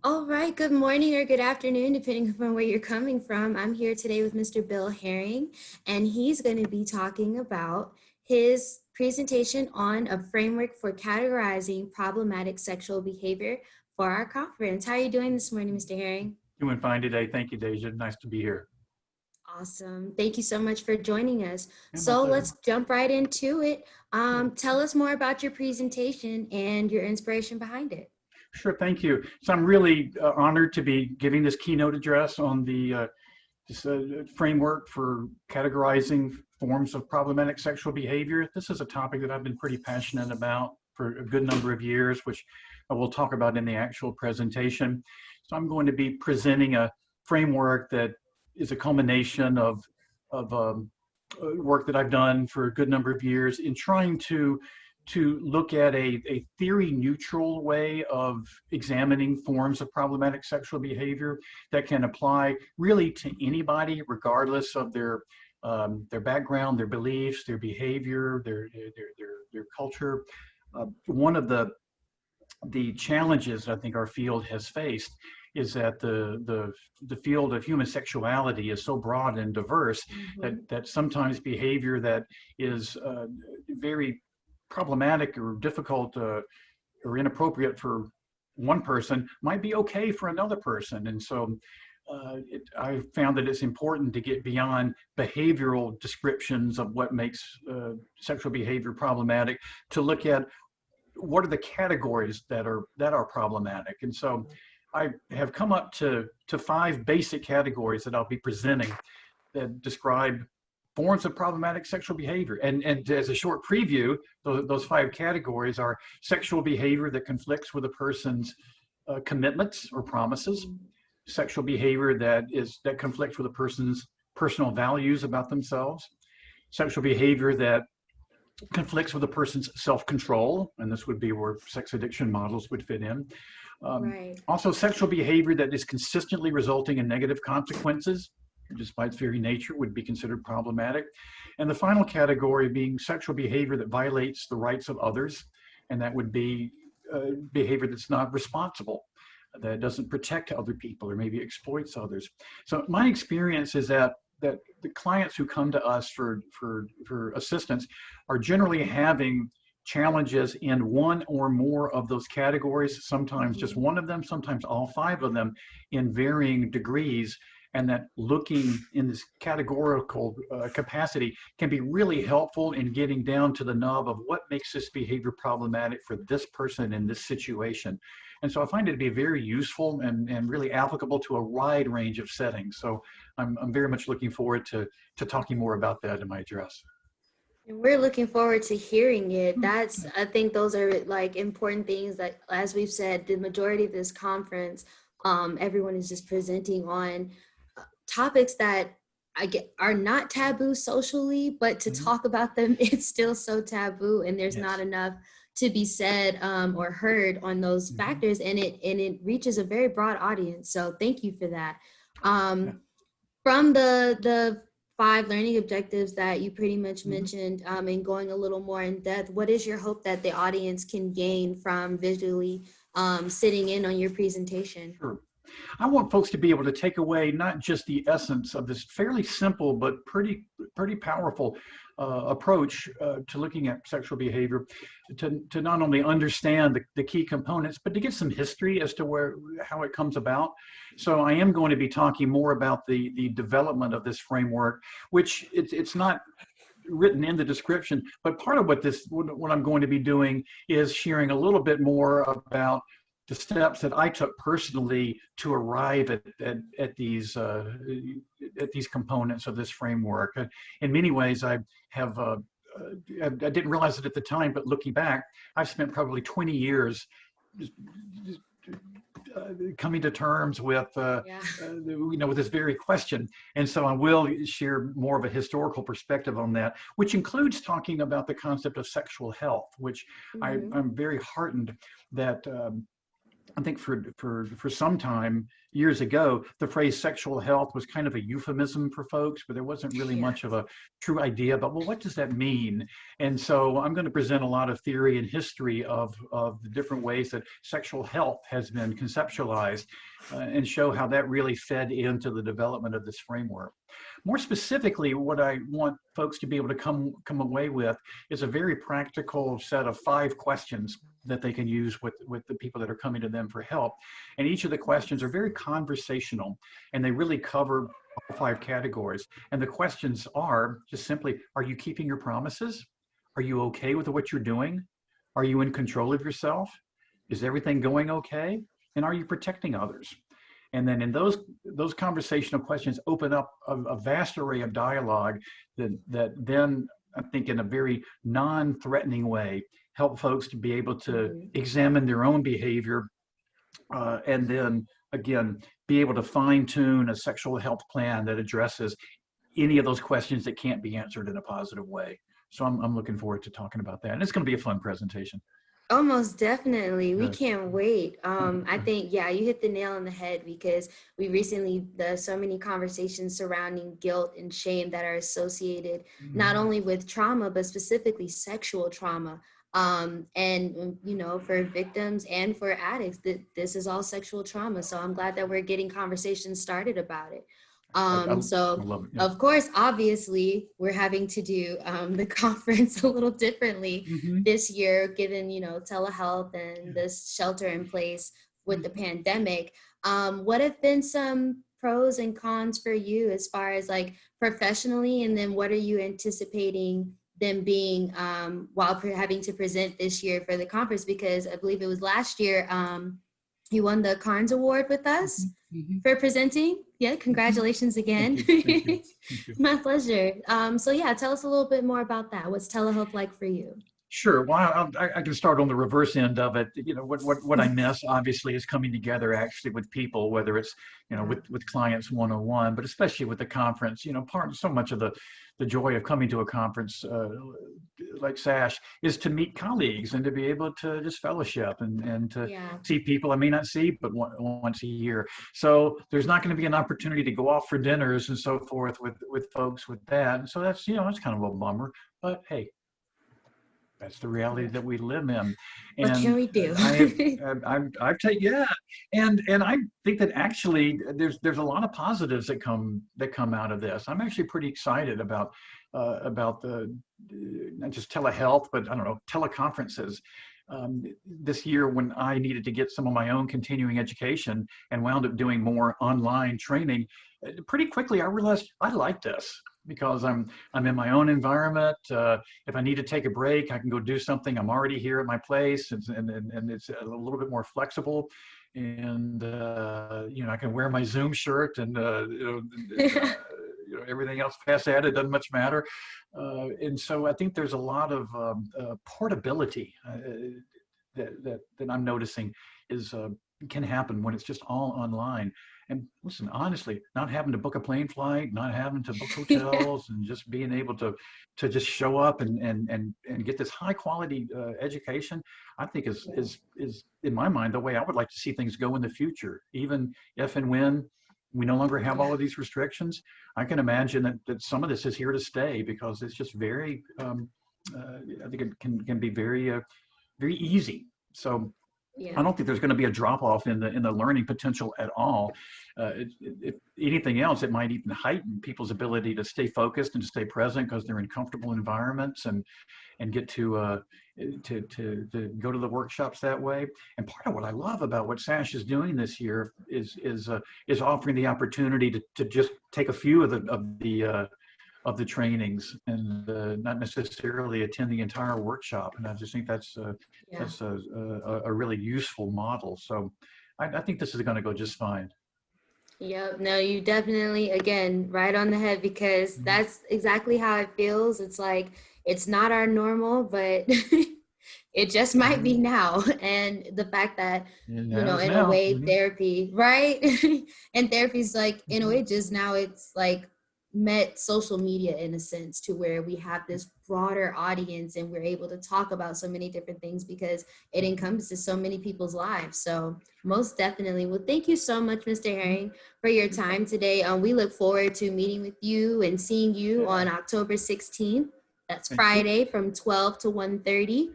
All right, good morning or good afternoon, depending upon where you're coming from. I'm here today with Mr. Bill Herring, and he's going to be talking about his presentation on a framework for categorizing problematic sexual behavior for our conference. How are you doing this morning, Mr. Herring? Doing fine today. Thank you, Deja. Nice to be here. Awesome. Thank you so much for joining us. Yeah, my So pleasure. let's jump right into it. Yeah. Tell us more about your presentation and your inspiration behind it. Sure, thank you. So I'm really honored to be giving this keynote address on the this framework for categorizing forms of problematic sexual behavior. This is a topic that I've been pretty passionate about for a good number of years, which I will talk about in the actual presentation. So I'm going to be presenting a framework that is a culmination of work that I've done for a good number of years in trying to look at a theory neutral way of examining forms of problematic sexual behavior that can apply really to anybody, regardless of their background, their beliefs, their behavior, their culture. One of the challenges I think our field has faced is that the field of human sexuality is so broad and diverse that sometimes behavior that is very problematic or difficult or inappropriate for one person might be okay for another person. And so I found that it's important to get beyond behavioral descriptions of what makes sexual behavior problematic to look at what are the categories that are problematic. And so I have come up to 5 basic categories that I'll be presenting that describe forms of problematic sexual behavior. And as a short preview, those 5 categories are sexual behavior that conflicts with a person's commitments or promises, sexual behavior that conflicts with a person's personal values about themselves, sexual behavior that conflicts with a person's self-control, and this would be where sex addiction models would fit in. Right. Also, sexual behavior that is consistently resulting in negative consequences, just by its very nature, would be considered problematic. And the final category being sexual behavior that violates the rights of others, and that would be behavior that's not responsible, that doesn't protect other people or maybe exploits others. So my experience is that the clients who come to us for assistance are generally having challenges in one or more of those categories, sometimes just one of them, sometimes all 5 of them in varying degrees, and that looking in this categorical capacity can be really helpful in getting down to the nub of what makes this behavior problematic for this person in this situation. And so I find it to be very useful and really applicable to a wide range of settings. So I'm very much looking forward to talking more about that in my address. And we're looking forward to hearing it. I think those are like important things that, as we've said, the majority of this conference, everyone is just presenting on topics that are not taboo socially, but to talk about them, it's still so taboo, and there's not enough to be said or heard on those factors, and it reaches a very broad audience. So thank you for that. From the 5 learning objectives that you pretty much mentioned, and going a little more in depth, what is your hope that the audience can gain from visually sitting in on your presentation? Sure. I want folks to be able to take away not just the essence of this fairly simple but pretty powerful approach to looking at sexual behavior, to not only understand the key components, but to get some history as to how it comes about. So I am going to be talking more about the development of this framework, which it's not written in the description, but part of what I'm going to be doing is sharing a little bit more about the steps that I took personally to arrive at these components of this framework. In many ways, I didn't realize it at the time, but looking back, I've spent probably 20 years coming to terms with with this very question. And so I will share more of a historical perspective on that, which includes talking about the concept of sexual health, which I'm very heartened that I think for some time years ago, the phrase sexual health was kind of a euphemism for folks, but there wasn't really Yeah. much of a true idea about, well, what does that mean? And so I'm going to present a lot of theory and history of the different ways that sexual health has been conceptualized, and show how that really fed into the development of this framework. More specifically, what I want folks to be able to come away with is a very practical set of 5 questions that they can use with the people that are coming to them for help. And each of the questions are very conversational, and they really cover all 5 categories. And the questions are just simply, are you keeping your promises? Are you okay with what you're doing? Are you in control of yourself? Is everything going okay? And are you protecting others? And then in those conversational questions open up a vast array of dialogue that then, I think, in a very non-threatening way, help folks to be able to examine their own behavior, and then again be able to fine-tune a sexual health plan that addresses any of those questions that can't be answered in a positive way. So I'm looking forward to talking about that, and it's going to be a fun presentation. Almost definitely. We Good. can't wait. I think, yeah, you hit the nail on the head, because we recently, there's so many conversations surrounding guilt and shame that are associated not only with trauma, but specifically sexual trauma. And, you know, for victims and for addicts, this is all sexual trauma. So I'm glad that we're getting conversations started about it. I So love it. Yeah. of course, obviously, we're having to do the conference a little differently this year, given, you know, telehealth and this shelter in place with the pandemic. What have been some pros and cons for you as far as like professionally, and then what are you anticipating them being while having to present this year for the conference? Because I believe it was last year you won the Carnes Award with us for presenting. Yeah, congratulations again. Thank you. Thank you. Thank you. My pleasure. So yeah, tell us a little bit more about that. What's telehealth like for you? Sure. Well, I can start on the reverse end of it. You know, what I miss obviously is coming together actually with people, whether it's, you know, with clients one-on-one, but especially with the conference. You know, so much of the joy of coming to a conference like SASH is to meet colleagues and to be able to just fellowship and to see people I may not see but once a year. So there's not going to be an opportunity to go off for dinners and so forth with folks with that. And so that's, you know, it's kind of a bummer, but hey, that's the reality that we live in. What can And we do? I've taken, yeah. And I think that actually there's a lot of positives that come out of this. I'm actually pretty excited about the not just telehealth, but I don't know, teleconferences. This year, when I needed to get some of my own continuing education and wound up doing more online training, pretty quickly I realized I like this, because I'm in my own environment. If I need to take a break, I can go do something. I'm already here at my place, and it's a little bit more flexible. And you know, I can wear my Zoom shirt, and you know, everything else past that, it doesn't much matter. And so I think there's a lot of portability that I'm noticing is can happen when it's just all online. And listen, honestly, not having to book a plane flight, not having to book hotels, and just being able to just show up and get this high quality education, I think is in my mind the way I would like to see things go in the future. Even if and when we no longer have all of these restrictions, I can imagine that some of this is here to stay, because it's just very, I think it can be very very easy. So I don't think there's going to be a drop off in the learning potential at all. If anything else, it might even heighten people's ability to stay focused and to stay present, because they're in comfortable environments and get to go to the workshops that way. And part of what I love about what SASH is doing this year is offering the opportunity to just take a few of the trainings and not necessarily attend the entire workshop. And I just think that's a really useful model. So I think this is going to go just fine. Yep. No, you definitely, again, right on the head, because that's exactly how it feels. It's like, it's not our normal, but it just might be now. And the fact that, you know, in a way, therapy, right? And therapy is like, in a way, just now it's like, met social media in a sense, to where we have this broader audience and we're able to talk about so many different things because it encompasses so many people's lives. So most definitely. Well, thank you so much, Mr. Herring, for your time today. We look forward to meeting with you and seeing you on October 16th. That's Thank you. Friday from 12 to 1:30.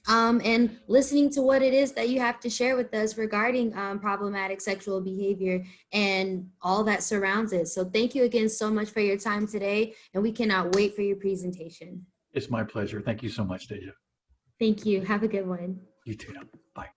And listening to what it is that you have to share with us regarding problematic sexual behavior and all that surrounds it. So thank you again so much for your time today, and we cannot wait for your presentation. It's my pleasure. Thank you so much, Deja. Thank you. Have a good one. You too. Now. Bye.